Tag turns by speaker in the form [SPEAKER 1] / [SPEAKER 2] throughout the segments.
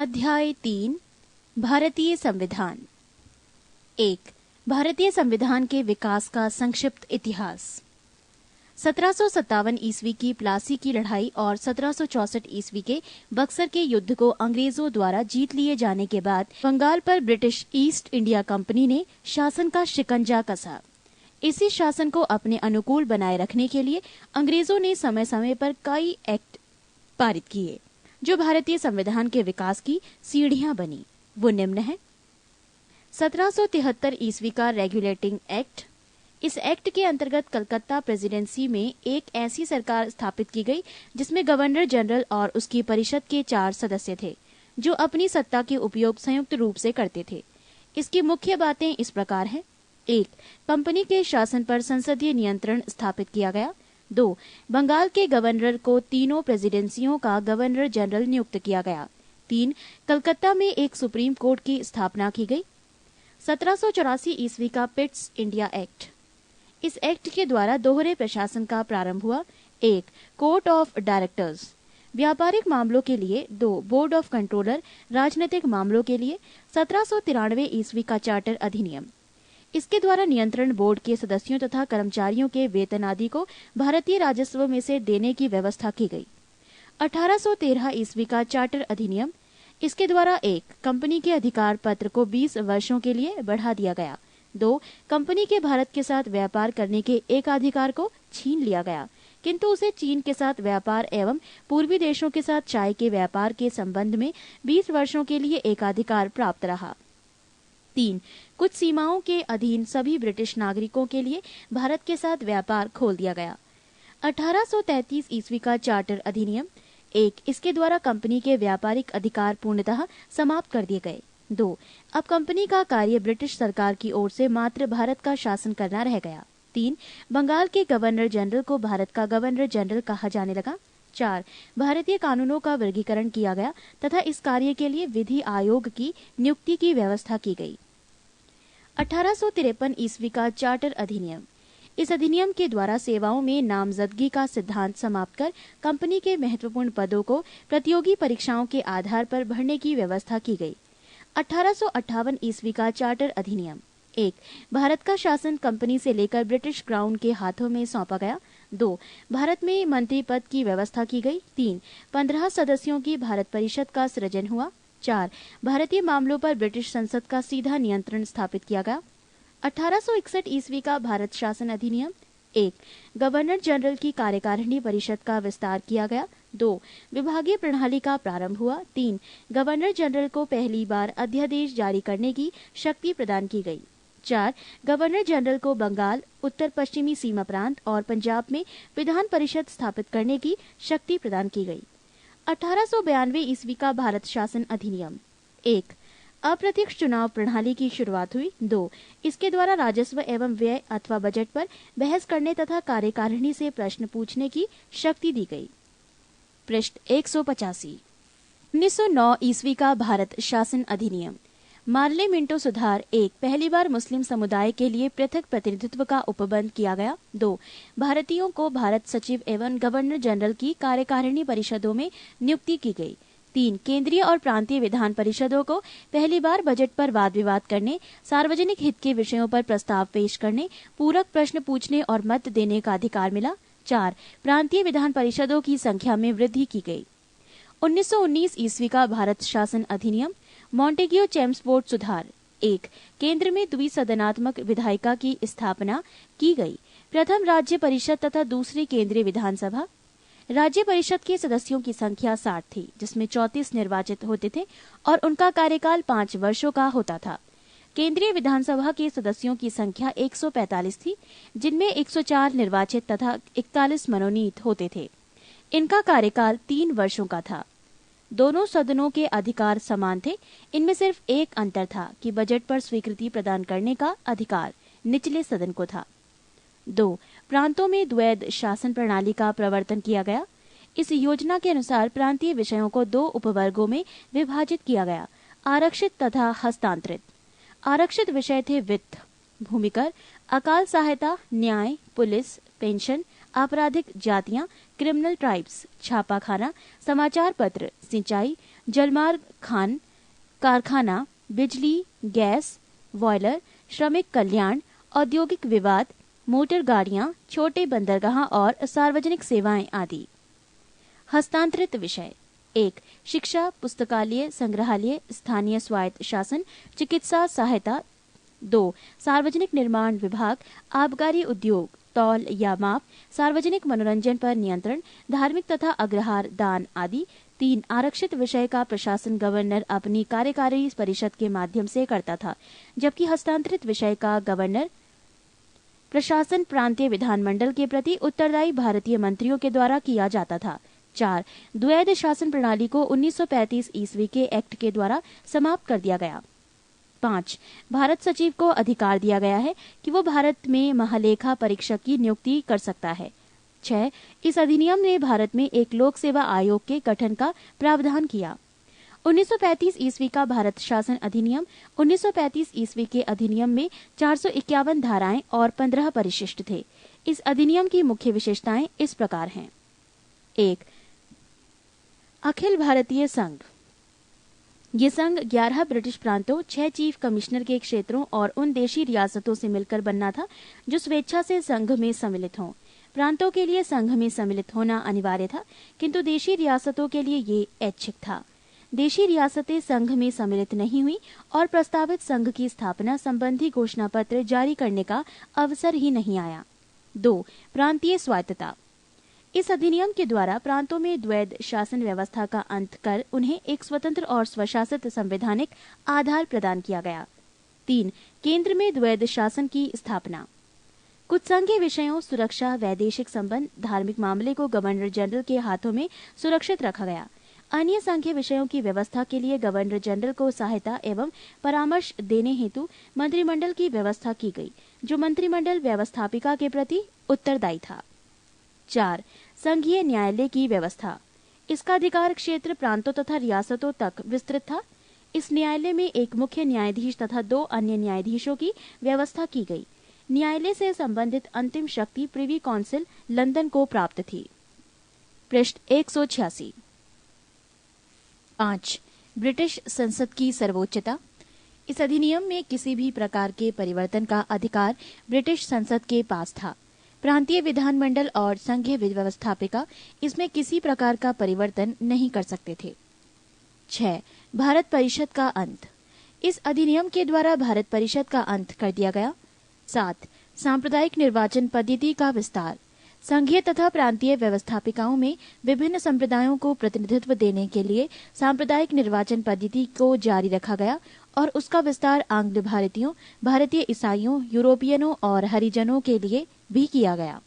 [SPEAKER 1] अध्याय 3 भारतीय संविधान। 1 भारतीय संविधान के विकास का संक्षिप्त इतिहास। 1757 ईस्वी की प्लासी की लड़ाई और 1764 ईस्वी के बक्सर के युद्ध को अंग्रेजों द्वारा जीत लिए जाने के बाद बंगाल पर ब्रिटिश ईस्ट इंडिया कंपनी ने शासन का शिकंजा कसा। इसी शासन को अपने अनुकूल बनाए रखने के लिए अंग्रेजों ने समय समय पर कई एक्ट पारित किए जो भारतीय संविधान के विकास की सीढ़ियां बनी। वो निम्न है। 1773 ईस्वी का रेगुलेटिंग एक्ट। इस एक्ट के अंतर्गत कलकत्ता प्रेसिडेंसी में एक ऐसी सरकार स्थापित की गई जिसमें गवर्नर जनरल और उसकी परिषद के 4 सदस्य थे जो अपनी सत्ता के उपयोग संयुक्त रूप से करते थे। इसकी मुख्य बातें इस प्रकार हैं। 1 कंपनी के शासन पर संसदीय नियंत्रण स्थापित किया गया। 2 बंगाल के गवर्नर को तीनों प्रेसिडेंसियों का गवर्नर जनरल नियुक्त किया गया। 3 कलकत्ता में एक सुप्रीम कोर्ट की स्थापना की गई। 1784 ईस्वी का पिट्स इंडिया एक्ट। इस एक्ट के द्वारा दोहरे प्रशासन का प्रारंभ हुआ। 1 कोर्ट ऑफ डायरेक्टर्स व्यापारिक मामलों के लिए, 2 बोर्ड ऑफ कंट्रोलर राजनीतिक मामलों के लिए। 1793 ईस्वी का चार्टर अधिनियम। इसके द्वारा नियंत्रण बोर्ड के सदस्यों तथा कर्मचारियों के वेतन आदि को भारतीय राजस्व में से देने की व्यवस्था की गई। 1813 ईस्वी का चार्टर अधिनियम। इसके द्वारा 1 कंपनी के अधिकार पत्र को 20 वर्षों के लिए बढ़ा दिया गया। 2 कंपनी के भारत के साथ व्यापार करने के एकाधिकार को छीन लिया गया, किंतु उसे चीन के साथ व्यापार एवं पूर्वी देशों के साथ चाय के व्यापार के संबंध में 20 वर्षों के लिए एकाधिकार प्राप्त रहा। 3 कुछ सीमाओं के अधीन सभी ब्रिटिश नागरिकों के लिए भारत के साथ व्यापार खोल दिया गया। 1833 ईस्वी का चार्टर अधिनियम। 1 इसके द्वारा कंपनी के व्यापारिक अधिकार पूर्णतः समाप्त कर दिए गए। 2 अब कंपनी का कार्य ब्रिटिश सरकार की ओर से मात्र भारत का शासन करना रह गया। 3 बंगाल के गवर्नर जनरल को भारत का गवर्नर जनरल कहा जाने लगा। 4 भारतीय कानूनों का वर्गीकरण किया गया तथा इस कार्य के लिए विधि आयोग की नियुक्ति की व्यवस्था की गई। 1853 ईस्वी का चार्टर अधिनियम। इस अधिनियम के द्वारा सेवाओं में नामजदगी का सिद्धांत समाप्त कर कंपनी के महत्वपूर्ण पदों को प्रतियोगी परीक्षाओं के आधार पर भरने की व्यवस्था की गई। 1858 ईस्वी का चार्टर अधिनियम। 1 भारत का शासन कंपनी से लेकर ब्रिटिश क्राउन के हाथों में सौंपा गया। 2 भारत में मंत्री पद की व्यवस्था की गई। 3 15 सदस्यों की भारत परिषद का सृजन हुआ। 4 भारतीय मामलों पर ब्रिटिश संसद का सीधा नियंत्रण स्थापित किया गया। 1861 ईस्वी का भारत शासन अधिनियम। 1 गवर्नर जनरल की कार्यकारिणी परिषद का विस्तार किया गया। 2 विभागीय प्रणाली का प्रारंभ हुआ। 3 गवर्नर जनरल को पहली बार अध्यादेश जारी करने की शक्ति प्रदान की गई। 4 गवर्नर जनरल को बंगाल, उत्तर पश्चिमी सीमा प्रांत और पंजाब में विधान परिषद स्थापित करने की शक्ति प्रदान की गई। 1892 ईस्वी का भारत शासन अधिनियम। 1 अप्रत्यक्ष चुनाव प्रणाली की शुरुआत हुई। 2 इसके द्वारा राजस्व एवं व्यय अथवा बजट पर बहस करने तथा कार्यकारिणी से प्रश्न पूछने की शक्ति दी गई। पृष्ठ 185। 1909 ईस्वी का भारत शासन अधिनियम। मार्ले मिंटो सुधार। 1 पहली बार मुस्लिम समुदाय के लिए पृथक प्रतिनिधित्व का उपबंध किया गया। 2 भारतीयों को भारत सचिव एवं गवर्नर जनरल की कार्यकारिणी परिषदों में नियुक्ति की गई। 3 केंद्रीय और प्रांतीय विधान परिषदों को पहली बार बजट पर वाद विवाद करने, सार्वजनिक हित के विषयों पर प्रस्ताव पेश करने, पूरक प्रश्न पूछने और मत देने का अधिकार मिला। 4 प्रांतीय विधान परिषदों की संख्या में वृद्धि की गई। 1919 ईस्वी का भारत शासन अधिनियम। मॉन्टेग्यू चेम्सफोर्ड सुधार। 1 केंद्र में द्विसदनात्मक विधायिका की स्थापना की गई। प्रथम राज्य परिषद तथा दूसरी केंद्रीय विधानसभा। राज्य परिषद के सदस्यों की संख्या 60 थी, जिसमें 34 निर्वाचित होते थे और उनका कार्यकाल 5 वर्षों का होता था। केंद्रीय विधानसभा के सदस्यों की संख्या 145 थी, जिनमें 104 निर्वाचित तथा 41 मनोनीत होते थे। इनका कार्यकाल 3 वर्षों का था। दोनों सदनों के अधिकार समान थे। इनमें सिर्फ एक अंतर था कि बजट पर स्वीकृति प्रदान करने का अधिकार निचले सदन को था। 2 प्रांतों में द्वैध शासन प्रणाली का प्रवर्तन किया गया। इस योजना के अनुसार प्रांतीय विषयों को 2 उपवर्गों में विभाजित किया गया, आरक्षित तथा हस्तांतरित। आरक्षित विषय थे वित्त, भूमिकर, अकाल सहायता, न्याय, पुलिस, पेंशन, आपराधिक जातियां, क्रिमिनल ट्राइब्स, छापाखाना, समाचार पत्र, सिंचाई, जलमार्ग, खान कारखाना, बिजली, गैस, बॉयलर, श्रमिक कल्याण, औद्योगिक विवाद, मोटर गाड़ियां, छोटे बंदरगाह और सार्वजनिक सेवाएं आदि। हस्तांतरित विषय 1. शिक्षा, पुस्तकालय, संग्रहालय, स्थानीय स्वायत्त शासन, चिकित्सा सहायता। 2. सार्वजनिक निर्माण विभाग, आबकारी उद्योग, तौल या माप, सार्वजनिक मनोरंजन पर नियंत्रण, धार्मिक तथा अग्रहार दान आदि। 3. आरक्षित विषय का प्रशासन गवर्नर अपनी कार्यकारी परिषद के माध्यम से करता था, जबकि हस्तांतरित विषय का गवर्नर प्रशासन प्रांतीय विधानमंडल के प्रति उत्तरदायी भारतीय मंत्रियों के द्वारा किया जाता था। 4. द्वैध शासन प्रणाली को 1935 ईस्वी के एक्ट के द्वारा समाप्त कर दिया गया। 5. भारत सचिव को अधिकार दिया गया है कि वो भारत में महालेखा परीक्षक की नियुक्ति कर सकता है। 6. इस अधिनियम ने भारत में एक लोक सेवा आयोग के गठन का प्रावधान किया। 1935 ईस्वी का भारत शासन अधिनियम। 1935 ईस्वी के अधिनियम में 451 धाराएं और 15 परिशिष्ट थे। इस अधिनियम की मुख्य विशेषताएं इस प्रकार हैं। 1. अखिल भारतीय संघ। ये संघ 11 ब्रिटिश प्रांतों, 6 चीफ कमिश्नर के क्षेत्रों और उन देशी रियासतों से मिलकर बनना था जो स्वेच्छा से संघ में सम्मिलित हों। प्रांतों के लिए संघ में सम्मिलित होना अनिवार्य था, किंतु देशी रियासतों के लिए ये ऐच्छिक था। देशी रियासतें संघ में सम्मिलित नहीं हुई और प्रस्तावित संघ की स्थापना संबंधी घोषणा पत्र जारी करने का अवसर ही नहीं आया। 2. प्रांतीय स्वायत्तता। इस अधिनियम के द्वारा प्रांतों में द्वैध शासन व्यवस्था का अंत कर उन्हें एक स्वतंत्र और स्वशासित संवैधानिक आधार प्रदान किया गया। 3. केंद्र में द्वैध शासन की स्थापना। कुछ संघीय विषयों, सुरक्षा, वैदेशिक संबंध, धार्मिक मामले को गवर्नर जनरल के हाथों में सुरक्षित रखा गया। अन्य संघीय विषयों की व्यवस्था के लिए गवर्नर जनरल को सहायता एवं परामर्श देने हेतु मंत्रिमंडल की व्यवस्था की गई, जो मंत्रिमंडल व्यवस्थापिका के प्रति उत्तरदायी था। 4. संघीय न्यायालय की व्यवस्था। इसका अधिकार क्षेत्र प्रांतों तथा रियासतों तक विस्तृत था। इस न्यायालय में एक मुख्य न्यायाधीश तथा 2 अन्य न्यायाधीशों की व्यवस्था की गई। न्यायालय से संबंधित अंतिम शक्ति प्रिवी काउंसिल लंदन को प्राप्त थी। पृष्ठ 186। 5. ब्रिटिश संसद की सर्वोच्चता। इस अधिनियम में किसी भी प्रकार के परिवर्तन का अधिकार ब्रिटिश संसद के पास था। प्रांतीय विधानमंडल और संघीय व्यवस्थापिका इसमें किसी प्रकार का परिवर्तन नहीं कर सकते थे। 6. भारत परिषद का अंत। इस अधिनियम के द्वारा भारत परिषद का अंत कर दिया गया। 7. सांप्रदायिक निर्वाचन पद्धति का विस्तार। संघीय तथा प्रांतीय व्यवस्थापिकाओं में विभिन्न संप्रदायों को प्रतिनिधित्व देने के लिए सांप्रदायिक निर्वाचन पद्धति को जारी रखा गया और उसका विस्तार आंग्ल भारतीयों, भारतीय ईसाइयों, यूरोपियनों और हरिजनों के लिए भी किया गया।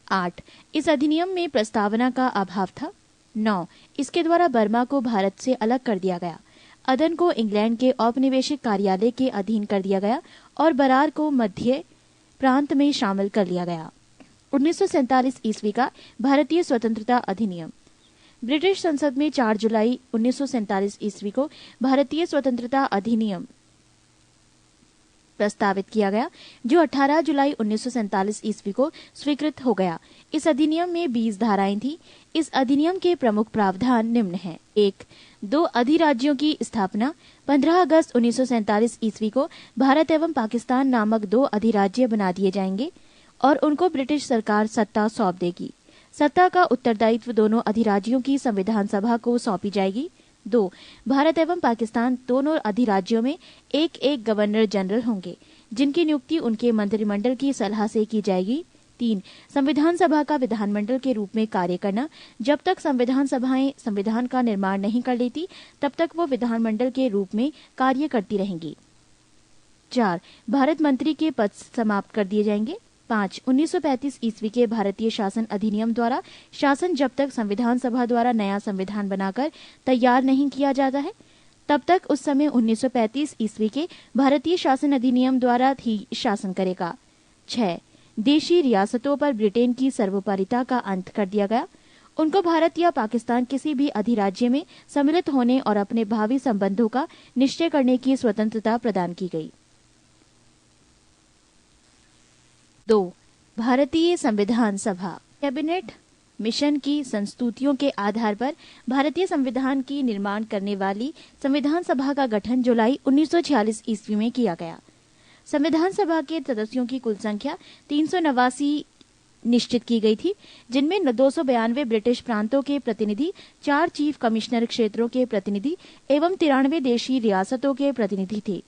[SPEAKER 1] 8. इस अधिनियम में प्रस्तावना का अभाव था। 9. इसके द्वारा बर्मा को भारत से अलग कर दिया गया। अदन को इंग्लैंड के औपनिवेशिक कार्यालय के अधीन कर दिया गया और बरार को मध्य प्रांत में शामिल कर लिया गया। 1947 ईस्वी का भारतीय स्वतंत्रता अधिनियम। ब्रिटिश संसद में 4 जुलाई 1947 ईस्वी को भारतीय स्वतंत्रता अधिनियम प्रस्तावित किया गया, जो 18 जुलाई 1947 ईस्वी को स्वीकृत हो गया। इस अधिनियम में 20 धाराएं थी। इस अधिनियम के प्रमुख प्रावधान निम्न हैं। 1. 2 अधिराज्यों की स्थापना। 15 अगस्त 1947 ईस्वी को भारत एवं पाकिस्तान नामक 2 अधिराज्य बना दिए जाएंगे और उनको ब्रिटिश सरकार सत्ता सौंप देगी। सत्ता का उत्तरदायित्व दोनों अधिराज्यों की संविधान सभा को सौंपी जाएगी। 2. भारत एवं पाकिस्तान दोनों अधिराज्यों में एक एक गवर्नर जनरल होंगे, जिनकी नियुक्ति उनके मंत्रिमंडल की सलाह से की जाएगी। 3. संविधान सभा का विधानमंडल के रूप में कार्य करना। जब तक संविधान सभाएं संविधान का निर्माण नहीं कर लेती, तब तक वो विधानमंडल के रूप में कार्य करती रहेंगी। 4. भारत मंत्री के पद समाप्त कर दिए जाएंगे। 5. 1935 ईस्वी के भारतीय शासन अधिनियम द्वारा शासन जब तक संविधान सभा द्वारा नया संविधान बनाकर तैयार नहीं किया जाता है, तब तक उस समय 1935 ईस्वी के भारतीय शासन अधिनियम द्वारा ही शासन करेगा। 6. देशी रियासतों पर ब्रिटेन की सर्वोपरिता का अंत कर दिया गया। उनको भारत या पाकिस्तान किसी भी अधिराज्य में सम्मिलित होने और अपने भावी संबंधों का निश्चय करने की स्वतंत्रता प्रदान की गई। 2. भारतीय संविधान सभा। कैबिनेट मिशन की संस्तुतियों के आधार पर भारतीय संविधान की निर्माण करने वाली संविधान सभा का गठन जुलाई 1946 ईस्वी में किया गया। संविधान सभा के सदस्यों की कुल संख्या 389 निश्चित की गई थी, जिनमें 292 ब्रिटिश प्रांतों के प्रतिनिधि, 4 चीफ कमिश्नर क्षेत्रों के प्रतिनिधि एवं 93 देशी रियासतों के प्रतिनिधि थे।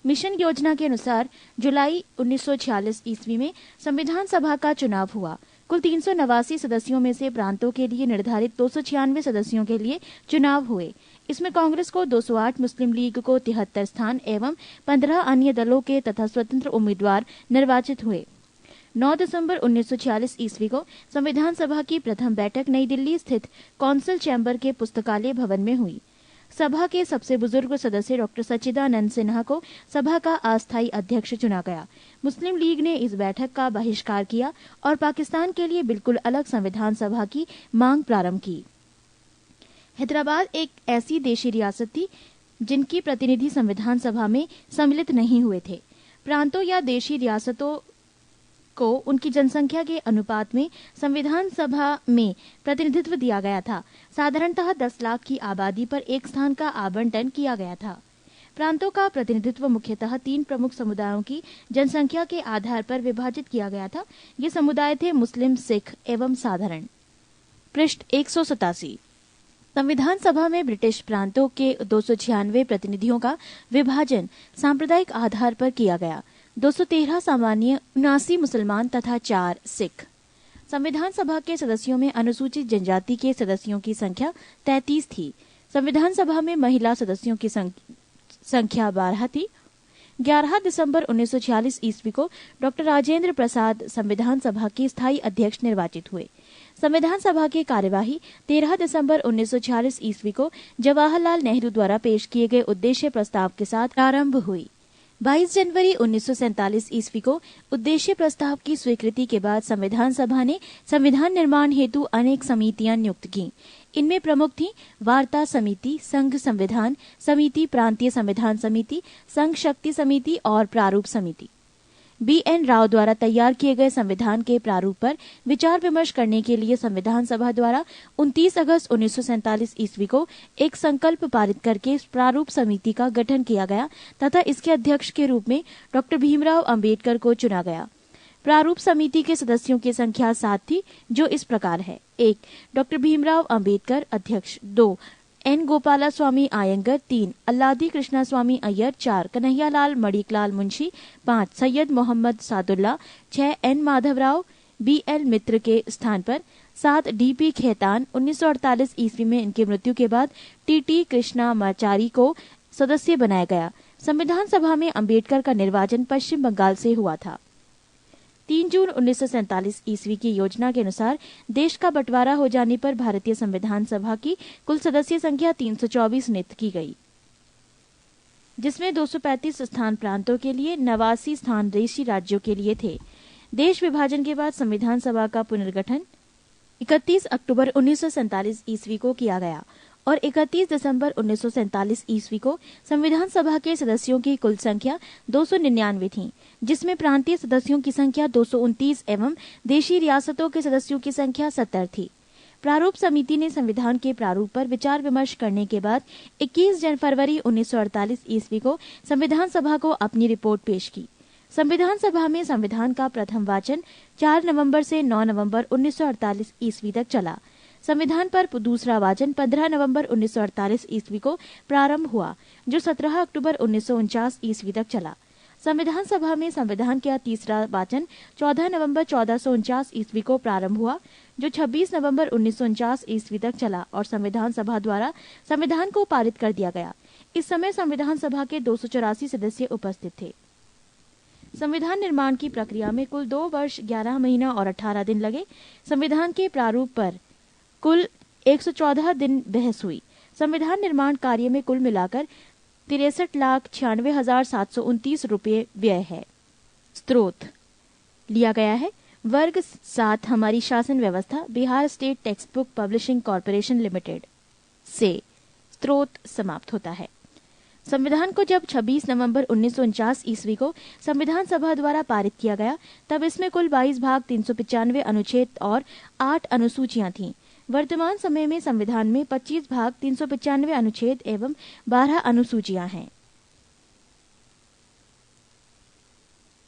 [SPEAKER 1] मिशन योजना के अनुसार जुलाई 1946 ईस्वी में संविधान सभा का चुनाव हुआ। कुल 389 सदस्यों में से प्रांतों के लिए निर्धारित 296 सदस्यों के लिए चुनाव हुए। इसमें कांग्रेस को 208, मुस्लिम लीग को 73 स्थान एवं 15 अन्य दलों के तथा स्वतंत्र उम्मीदवार निर्वाचित हुए। 9 दिसंबर 1946 ईस्वी को संविधान सभा की प्रथम बैठक नई दिल्ली स्थित कौंसिल चैम्बर के पुस्तकालय भवन में हुई। सभा के सबसे बुजुर्ग सदस्य डॉक्टर सच्चिदानंद सिन्हा को सभा का अस्थायी अध्यक्ष चुना गया। मुस्लिम लीग ने इस बैठक का बहिष्कार किया और पाकिस्तान के लिए बिल्कुल अलग संविधान सभा की मांग प्रारंभ की। हैदराबाद एक ऐसी देशी रियासत थी जिनकी प्रतिनिधि संविधान सभा में सम्मिलित नहीं हुए थे। प्रांतों या देशी रियासतों को उनकी जनसंख्या के अनुपात में संविधान सभा में प्रतिनिधित्व दिया गया था। साधारणतः 10 लाख की आबादी पर एक स्थान का आवंटन किया गया था। प्रांतों का प्रतिनिधित्व मुख्यतः 3 प्रमुख समुदायों की जनसंख्या के आधार पर विभाजित किया गया था। ये समुदाय थे मुस्लिम, सिख एवं साधारण। पृष्ठ 187। संविधान सभा में ब्रिटिश प्रांतों के 296 प्रतिनिधियों का विभाजन सांप्रदायिक आधार पर किया गया। 213 सामान्य, 79 मुसलमान तथा 4 सिख। संविधान सभा के सदस्यों में अनुसूचित जनजाति के सदस्यों की संख्या 33 थी। संविधान सभा में महिला सदस्यों की संख्या 12 थी। 11 दिसंबर 1946 ईस्वी को डॉक्टर राजेंद्र प्रसाद संविधान सभा के स्थायी अध्यक्ष निर्वाचित हुए। संविधान सभा की कार्यवाही 13 दिसंबर 1946 ईस्वी को जवाहरलाल नेहरू द्वारा पेश किए गए उद्देश्य प्रस्ताव के साथ प्रारंभ हुई। 22 जनवरी 1947 ईस्वी को उद्देश्य प्रस्ताव की स्वीकृति के बाद संविधान सभा ने संविधान निर्माण हेतु अनेक समितियां नियुक्त की। इनमें प्रमुख थी वार्ता समिति, संघ संविधान समिति, प्रांतीय संविधान समिति, संघ शक्ति समिति और प्रारूप समिति। BN राव द्वारा तैयार किए गए संविधान के प्रारूप पर विचार विमर्श करने के लिए संविधान सभा द्वारा 29 अगस्त 1947 ईस्वी को एक संकल्प पारित करके इस प्रारूप समिति का गठन किया गया तथा इसके अध्यक्ष के रूप में डॉक्टर भीमराव अंबेडकर को चुना गया। प्रारूप समिति के सदस्यों की संख्या 7 थी, जो इस प्रकार है। 1. डॉक्टर भीमराव अंबेडकर अध्यक्ष। 2. N. Gopalaswamy Iyengar. 3. Alladi Krishnaswamy Iyer. 4. Kanhaiyalal Maneklal Munshi. 5. Syed Mohammad Sadulla. 6. N. Madhavrao BL मित्र के स्थान पर। 7. DP खेतान। 1948 ईस्वी में इनकी मृत्यु के बाद TT कृष्णामाचारी को सदस्य बनाया गया। संविधान सभा में अंबेडकर का निर्वाचन पश्चिम बंगाल से हुआ था। 3 जून 1947 ईस्वी की योजना के अनुसार देश का बंटवारा हो जाने पर भारतीय संविधान सभा की कुल सदस्य संख्या 324 नियुक्त की गई, जिसमें 235 स्थान प्रांतों के लिए, 89 स्थान देशी राज्यों के लिए थे। देश विभाजन के बाद संविधान सभा का पुनर्गठन 31 अक्टूबर 1947 ईस्वी को किया गया और 31 दिसंबर 1947 ईस्वी को संविधान सभा के सदस्यों की कुल संख्या 299 थी, जिसमें प्रांतीय सदस्यों की संख्या 229 एवं देशी रियासतों के सदस्यों की संख्या 70 थी। प्रारूप समिति ने संविधान के प्रारूप पर विचार विमर्श करने के बाद 21 फरवरी 1948 ईस्वी को संविधान सभा को अपनी रिपोर्ट पेश की। संविधान सभा में संविधान का प्रथम वाचन 4 नवंबर से 9 नवंबर 1948 ईस्वी तक चला। संविधान पर दूसरा वाचन 15 नवंबर 1948 ईस्वी को प्रारंभ हुआ, जो 17 अक्टूबर 1949 ईस्वी तक चला। संविधान सभा में संविधान का तीसरा वाचन 14 नवंबर 1449 ईस्वी को प्रारंभ हुआ, जो 26 नवंबर 1949 ईस्वी तक चला और संविधान सभा द्वारा संविधान को पारित कर दिया गया। इस समय संविधान सभा के 284 सदस्य उपस्थित थे। संविधान निर्माण की प्रक्रिया में कुल 2 वर्ष 11 महीना और 18 दिन लगे। संविधान के प्रारूप पर कुल 114 दिन बहस हुई। संविधान निर्माण कार्य में कुल मिलाकर 63,96,729 रुपये व्यय है। स्रोत लिया गया है वर्ग 7 हमारी शासन व्यवस्था, Bihar state text book publishing corporation limited से। स्रोत समाप्त होता है। संविधान को जब 26 नवंबर 1949 ईस्वी को संविधान सभा द्वारा पारित किया गया, तब इसमें कुल 22 भाग 395 अनुच्छेद और 8 अनुसूचियां थीं। वर्तमान समय में संविधान में 25 भाग 395 अनुच्छेद एवं 12 अनुसूचियां हैं।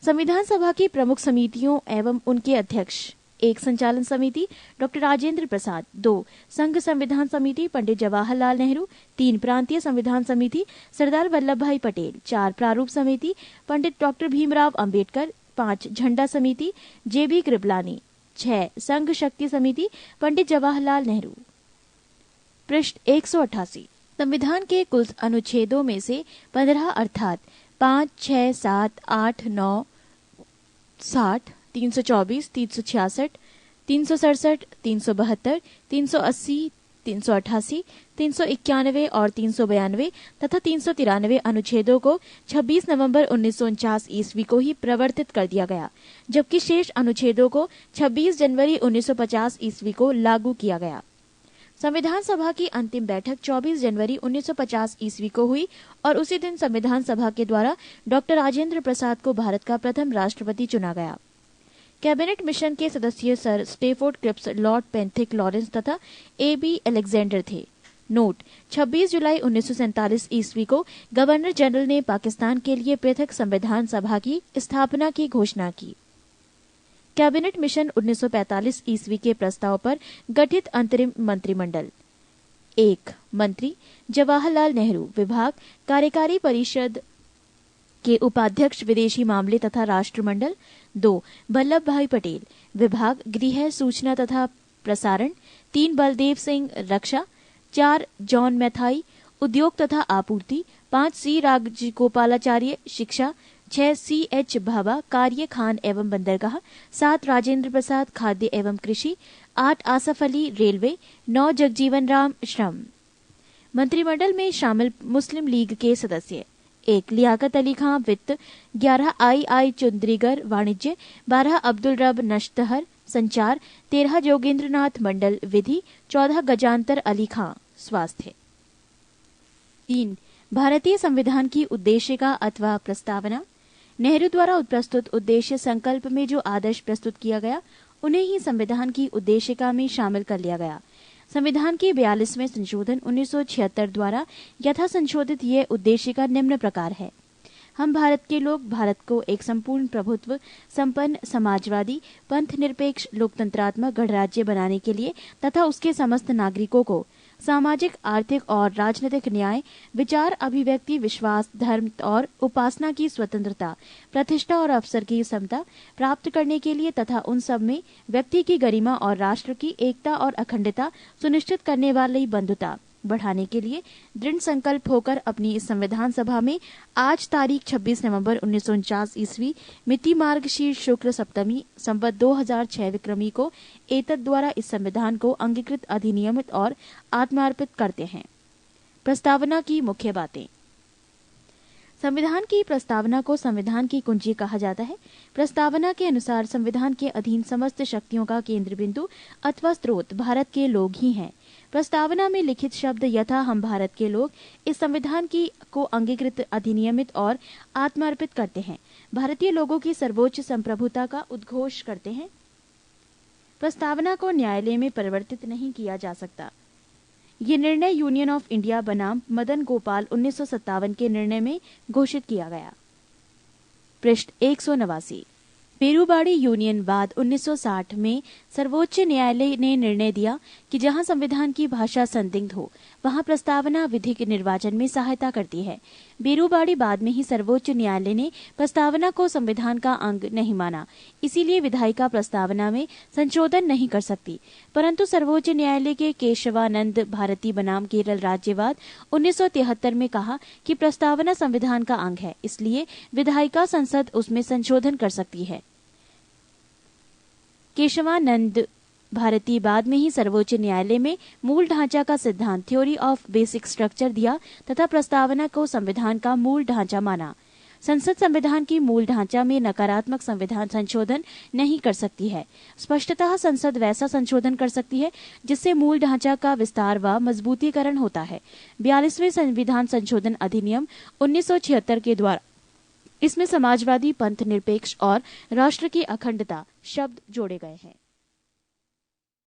[SPEAKER 1] संविधान सभा की प्रमुख समितियों एवं उनके अध्यक्ष: 1 संचालन समिति डॉक्टर राजेंद्र प्रसाद, 2 संघ संविधान समिति पंडित जवाहरलाल नेहरू, 3 प्रांतीय संविधान समिति सरदार वल्लभ भाई पटेल, 4 प्रारूप समिति पंडित डॉक्टर भीमराव अंबेडकर, 5 झंडा समिति जेबी कृपलानी, 6 संघ शक्ति समिति पंडित जवाहरलाल नेहरू। पृष्ठ 188। संविधान के कुल अनुच्छेदों में से 15 अर्थात 5, 6, 7, 8, 9, 60, 324, 366, 367, 372, 380, 388, 391 और 392 तथा 393 अनुच्छेदों को 26 नवंबर 1949 ईस्वी को ही प्रवर्तित कर दिया गया, जबकि शेष अनुच्छेदों को 26 जनवरी 1950 ईस्वी को लागू किया गया। संविधान सभा की अंतिम बैठक 24 जनवरी 1950 ईस्वी को हुई और उसी दिन संविधान सभा के द्वारा डॉक्टर राजेंद्र प्रसाद को भारत का प्रथम राष्ट्रपति चुना गया। कैबिनेट मिशन के सदस्य sir Stafford Cripps, Lord Pethick Lawrence तथा A.B. अलेक्जेंडर थे। नोट: 26 जुलाई 1947 ईस्वी को गवर्नर जनरल ने पाकिस्तान के लिए पृथक संविधान सभा की स्थापना की घोषणा की। कैबिनेट मिशन 1945 ईस्वी के प्रस्ताव पर गठित अंतरिम मंत्रिमंडल: 1 मंत्री जवाहरलाल नेहरू, विभाग कार्यकारी परिषद के उपाध्यक्ष विदेशी मामले तथा राष्ट्रमंडल। 2 वल्लभ भाई पटेल, विभाग गृह सूचना तथा प्रसारण। 3 बलदेव सिंह, रक्षा। 4 जॉन मैथाई, उद्योग तथा आपूर्ति। 5 C राजगोपालाचार्य, शिक्षा। 6 C.H. भाभा, कार्य खान एवं बंदरगाह। 7 राजेंद्र प्रसाद, खाद्य एवं कृषि। 8 आसफ अली, रेलवे। 9 जगजीवन राम, श्रम। मंत्रिमंडल में शामिल मुस्लिम लीग के सदस्य: 1 लियाकत अली खां, वित्त। 11 I. चुंद्रीगर, वाणिज्य। 12 अब्दुल रब नश्तहर, संचार। 13 जोगेंद्र नाथ मंडल, विधि। 14 गजानतर अली खां, स्वास्थ्य। 3 भारतीय संविधान की उद्देशिका अथवा प्रस्तावना: नेहरू द्वारा प्रस्तुत उद्देश्य संकल्प में जो आदर्श प्रस्तुत किया गया, उन्हें ही संविधान की उद्देशिका में शामिल कर लिया गया। संविधान के 42वें संशोधन 1976 द्वारा यथा संशोधित ये उद्देशिका निम्न प्रकार है: हम भारत के लोग भारत को एक संपूर्ण प्रभुत्व संपन्न समाजवादी पंथ निरपेक्ष लोकतंत्रात्मक गणराज्य बनाने के लिए तथा उसके समस्त नागरिकों को सामाजिक, आर्थिक और राजनीतिक न्याय, विचार, अभिव्यक्ति, विश्वास, धर्म और उपासना की स्वतंत्रता, प्रतिष्ठा और अवसर की समता प्राप्त करने के लिए तथा उन सब में व्यक्ति की गरिमा और राष्ट्र की एकता और अखंडता सुनिश्चित करने वाली बंधुता बढ़ाने के लिए दृढ़ संकल्प होकर अपनी इस संविधान सभा में आज तारीख 26 नवंबर 1949 ईस्वी मिति मार्गशीर्ष शुक्ल सप्तमी संवत 2006 विक्रमी को एतद द्वारा इस संविधान को अंगीकृत, अधिनियमित और आत्मार्पित करते हैं। प्रस्तावना की मुख्य बातें: संविधान की प्रस्तावना को संविधान की कुंजी कहा जाता है। प्रस्तावना के अनुसार संविधान के अधीन समस्त शक्तियों का केंद्र बिंदु अथवा स्रोत भारत के लोग ही हैं। प्रस्तावना में लिखित शब्द यथा हम भारत के लोग इस संविधान की को अंगीकृत, अधिनियमित और आत्मार्पित करते हैं, भारतीय लोगों की सर्वोच्च संप्रभुता का उद्घोष करते हैं। प्रस्तावना को न्यायालय में परिवर्तित नहीं किया जा सकता। ये निर्णय यूनियन ऑफ इंडिया बनाम मदन गोपाल 1957 के निर्णय में घोषित किया गया। पृष्ठ 189। पेरूबाड़ी यूनियन वाद 1960 में सर्वोच्च न्यायालय ने निर्णय दिया कि जहां संविधान की भाषा संदिग्ध हो, वहां प्रस्तावना विधिक निर्वाचन में सहायता करती है। बेरूबाड़ी बाद में ही सर्वोच्च न्यायालय ने प्रस्तावना को संविधान का अंग नहीं माना, इसीलिए विधायिका प्रस्तावना में संशोधन नहीं कर सकती। परंतु सर्वोच्च न्यायालय के केशवानंद भारती बनाम केरल राज्यवाद 1973 में कहा कि प्रस्तावना संविधान का अंग है, इसलिए विधायिका संसद उसमें संशोधन कर सकती है। केशवानंद भारती बाद में ही सर्वोच्च न्यायालय में मूल ढांचा का सिद्धांत, थ्योरी ऑफ बेसिक स्ट्रक्चर दिया तथा प्रस्तावना को संविधान का मूल ढांचा माना। संसद संविधान की मूल ढांचा में नकारात्मक संविधान संशोधन नहीं कर सकती है। स्पष्टतः संसद वैसा संशोधन कर सकती है जिससे मूल ढांचा का विस्तार व मजबूतीकरण होता है। 42वें संविधान संशोधन अधिनियम 1976 के द्वारा इसमें समाजवादी, पंथ निरपेक्ष और राष्ट्र की अखंडता शब्द जोड़े गए हैं।